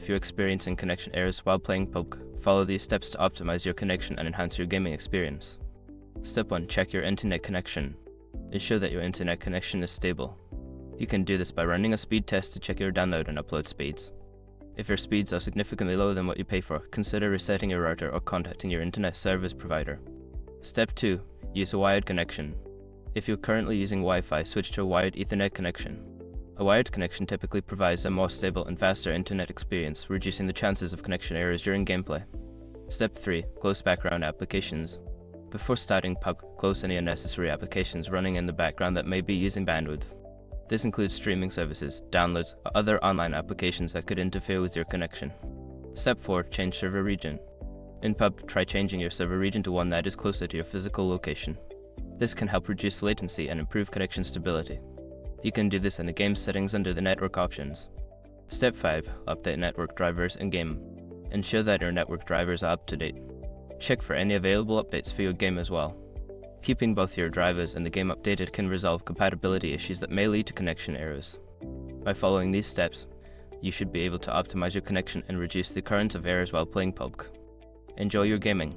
If you're experiencing connection errors while playing PUBG, follow these steps to optimize your connection and enhance your gaming experience. Step 1. Check your internet connection. Ensure that your internet connection is stable. You can do this by running a speed test to check your download and upload speeds. If your speeds are significantly lower than what you pay for, consider resetting your router or contacting your internet service provider. Step 2. Use a wired connection. If you're currently using Wi-Fi, switch to a wired Ethernet connection. A wired connection typically provides a more stable and faster internet experience, reducing the chances of connection errors during gameplay. Step 3. Close background applications. Before starting PUBG, close any unnecessary applications running in the background that may be using bandwidth. This includes streaming services, downloads, or other online applications that could interfere with your connection. Step 4. Change server region. In PUBG, try changing your server region to one that is closer to your physical location. This can help reduce latency and improve connection stability. You can do this in the game settings under the network options. Step 5. Update network drivers in-game. Ensure that your network drivers are up to date. Check for any available updates for your game as well. Keeping both your drivers and the game updated can resolve compatibility issues that may lead to connection errors. By following these steps, you should be able to optimize your connection and reduce the occurrence of errors while playing PUBG. Enjoy your gaming.